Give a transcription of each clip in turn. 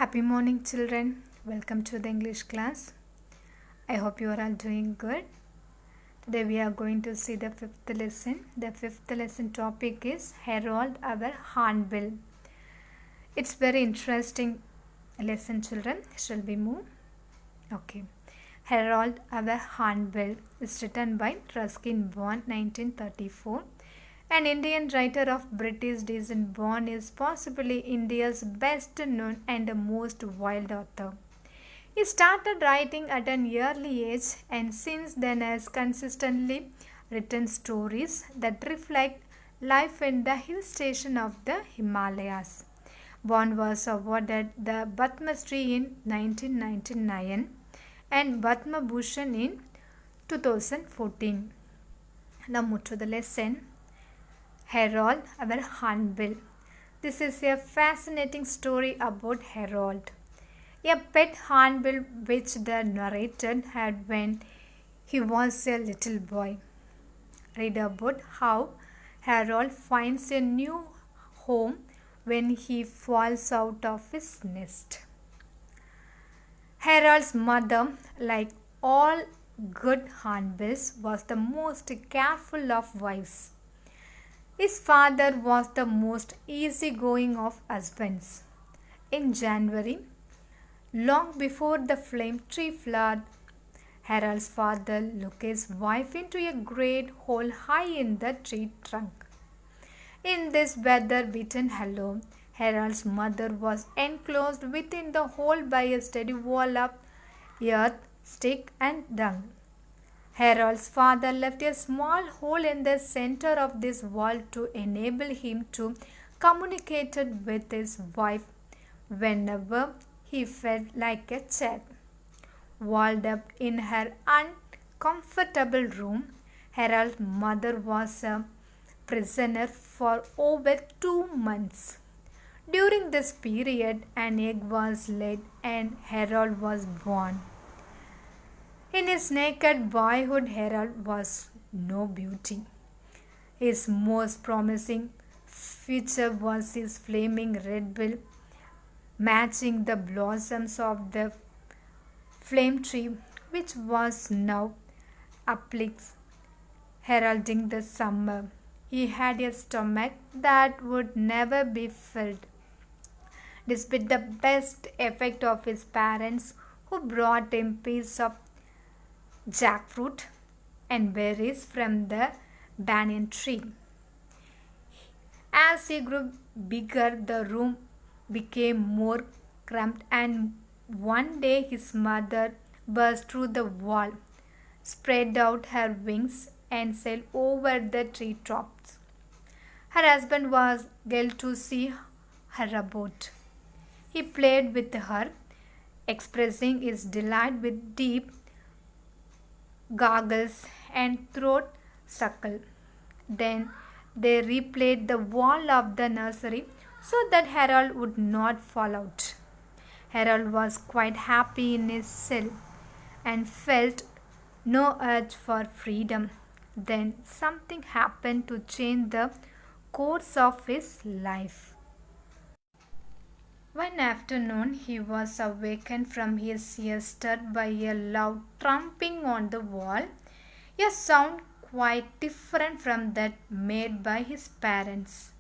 Happy morning, children. Welcome to the English class. I hope you are all doing good. Today we are going to see the fifth lesson. The fifth lesson topic is Herald our Hornbill. It's very interesting lesson, children. Shall we move? Okay. Herald our Hornbill is written by Ruskin, born 1934. An Indian writer of British descent, born is possibly India's best known and most wild author. He started writing at an early age and since then has consistently written stories that reflect life in the hill station of the Himalayas. Bond was awarded the Padma Shri in 1999 and Padma Bhushan in 2014. Now move to the lesson. Harold, our Hornbill. This is a fascinating story about Harold, a pet hornbill which the narrator had when he was a little boy. Read about how Harold finds a new home when he falls out of his nest. Harold's mother, like all good hornbills, was the most careful of wives. His father was the most easygoing of husbands. In January, long before the flame tree flowered, Harold's father looked his wife into a great hole high in the tree trunk. In this weather-beaten hollow, Harold's mother was enclosed within the hole by a steady wall of earth, stick, and dung. Harold's father left a small hole in the center of this wall to enable him to communicate with his wife whenever he felt like a child. Walled up in her uncomfortable room, Harold's mother was a prisoner for over 2 months. During this period, an egg was laid and Harold was born. In his naked boyhood, Harold was no beauty. His most promising feature was his flaming red bill, matching the blossoms of the flame tree, which was now uplifts, heralding the summer. He had a stomach that would never be filled, despite the best effort of his parents, who brought him pieces of jackfruit and berries from the banyan tree. As he grew bigger, the room became more cramped, and one day his mother burst through the wall, spread out her wings, and sailed over the tree tops. Her husband was glad to see her about. He played with her, expressing his delight with deep gargles and throat suckle. Then they replayed the wall of the nursery so that Harold would not fall out. Harold was quite happy in his cell and felt no urge for freedom. Then something happened to change the course of his life. One afternoon he was awakened from his siesta by a loud tramping on the wall, a sound quite different from that made by his parents.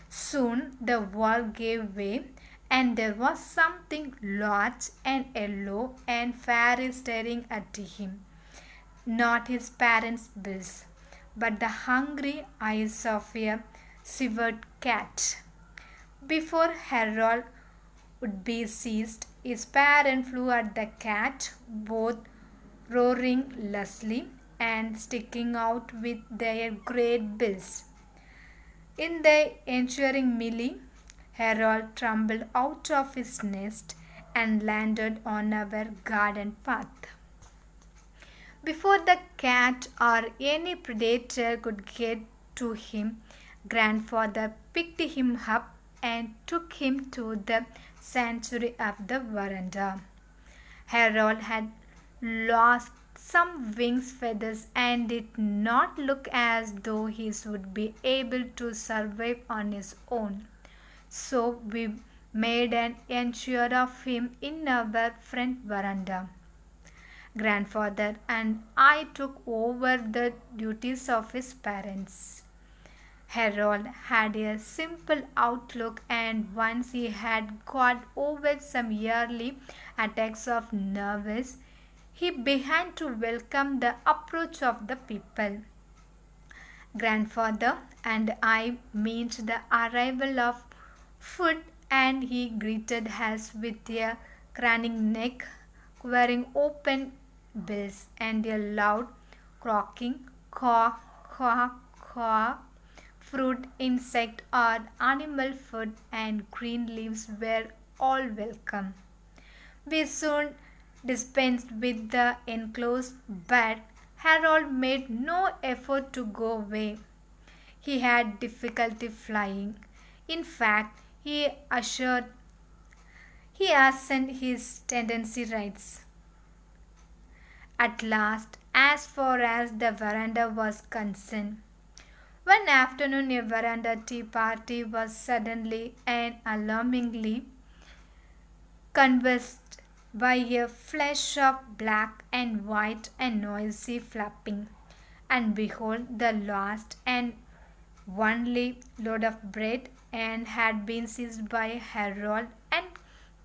Soon the wall gave way and there was something large and yellow and fairy staring at him. Not his parents' bills, but the hungry eyes of a severed cat. Before Harold would be seized, his parents flew at the cat, both roaring lustily and sticking out with their great bills. In the ensuing melee, Harold tumbled out of his nest and landed on our garden path. Before the cat or any predator could get to him, grandfather picked him up and took him to the sanctuary of the veranda. Harold had lost some wings feathers and did not look as though he would be able to survive on his own. So we made an ensure of him in our front veranda. Grandfather and I took over the duties of his parents. Harold had a simple outlook, and once he had got over some yearly attacks of nervous, he began to welcome the approach of the people. Grandfather and I met the arrival of food, and he greeted us with a craning neck, quivering open bills, and a loud croaking caw caw caw. Fruit, insect, or animal food and green leaves were all welcome. We soon dispensed with the enclosed, but Harold made no effort to go away. He had difficulty flying. In fact, he assumed his tendency rights. At last, as far as the veranda was concerned, one afternoon a veranda tea party was suddenly and alarmingly convulsed by a flash of black and white and noisy flapping. And behold, the last and only load of bread and had been seized by Harold and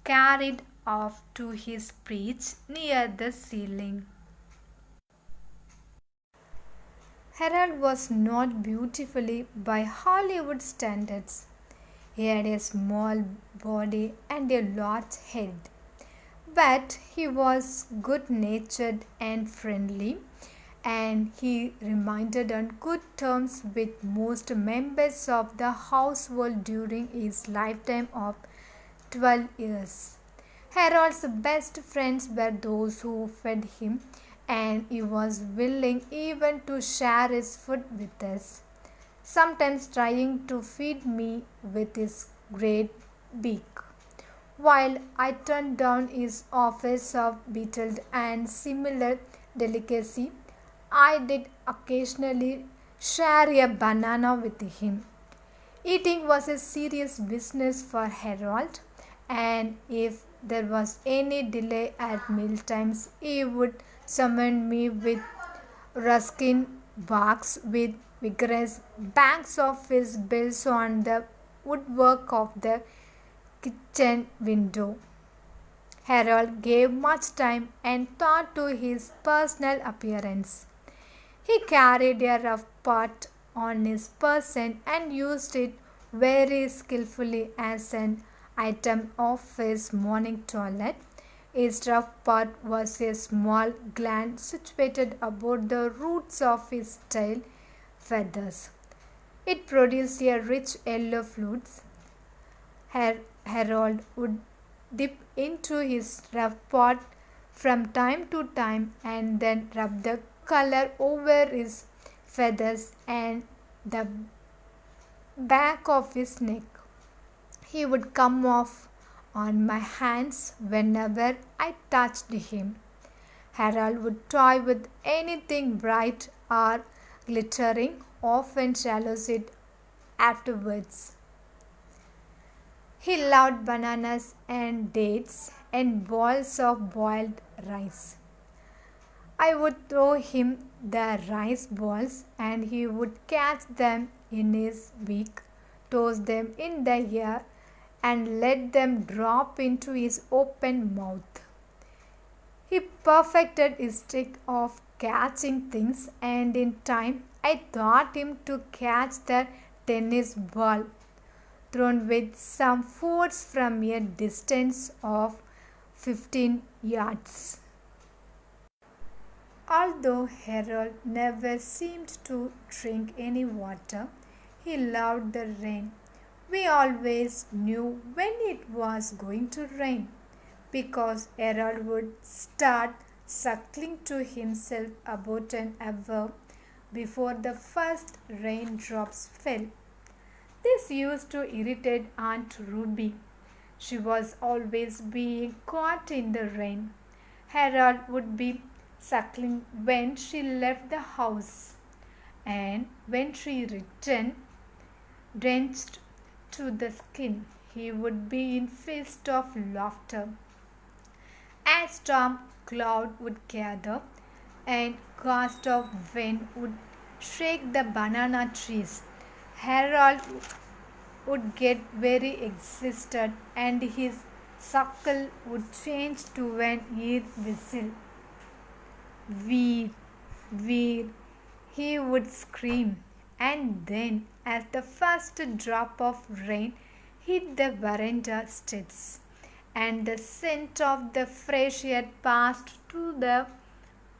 carried off to his perch near the ceiling. Harold was not beautifully by Hollywood standards. He had a small body and a large head, but he was good natured and friendly, and he remained on good terms with most members of the household during his lifetime of 12 years. Harold's best friends were those who fed him, and he was willing even to share his food with us, sometimes trying to feed me with his great beak, while I turned down his offers of beetle and similar delicacy. I did occasionally share a banana with him. Eating was a serious business for Harold, and if there was any delay at mealtimes, he would summon me with ruskin barks with vigorous bangs of his bills on the woodwork of the kitchen window. Harold gave much time and thought to his personal appearance. He carried a rough pot on his person and used it very skillfully as an item of his morning toilet. His rough pot was a small gland situated about the roots of his tail feathers. It produced a rich yellow fluid. Harold would dip into his rough pot from time to time and then rub the color over his feathers and the back of his neck. He would come off on my hands whenever I touched him. Harold would toy with anything bright or glittering, often swallows it afterwards. He loved bananas and dates and balls of boiled rice. I would throw him the rice balls and he would catch them in his beak, toss them in the air, and let them drop into his open mouth. He perfected his trick of catching things, and in time I taught him to catch the tennis ball thrown with some force from a distance of 15 yards. Although Harold never seemed to drink any water, he loved the rain. We always knew when it was going to rain, because Harold would start suckling to himself about an hour before the first raindrops fell. This used to irritate Aunt Ruby. She was always being caught in the rain. Harold would be suckling when she left the house, and when she returned, drenched to the skin, he would be in fist of laughter. A storm cloud would gather, and gust of wind would shake the banana trees. Harold would get very excited, and his suckle would change to an ear whistle. Veer, veer, he would scream, and then, as the first drop of rain hit the veranda steps, and the scent of the fresh air passed to the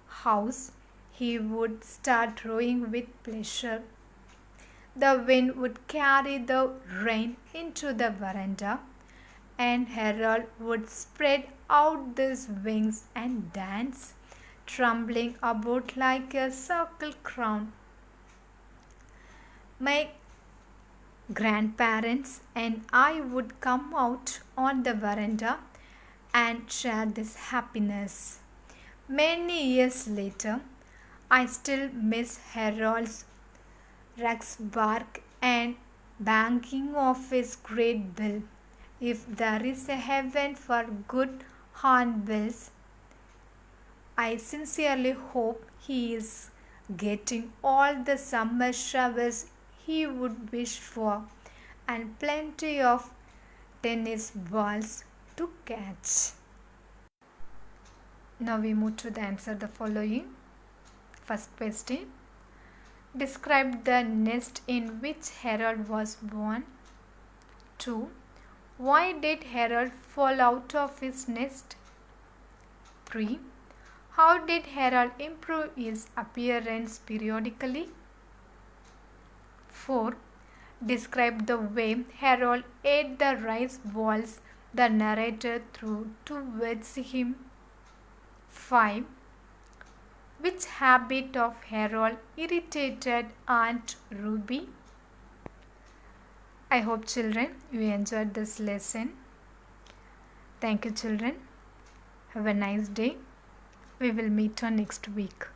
house, he would start rowing with pleasure. The wind would carry the rain into the veranda, and Harold would spread out his wings and dance, trembling about like a circle crown. My grandparents and I would come out on the veranda and share this happiness. Many years later, I still miss Harold's Rex bark and banging of his great bill. If there is a heaven for good hornbills, I sincerely hope he is getting all the summer showers he would wish for and plenty of tennis balls to catch. Now we move to the answer the following. First question. Describe the nest in which Harold was born. 2. Why did Harold fall out of his nest? 3. How did Harold improve his appearance periodically? 4. Describe the way Harold ate the rice balls the narrator threw towards him. 5. Which habit of Harold irritated Aunt Ruby? I hope children you enjoyed this lesson. Thank you children. Have a nice day. We will meet on next week.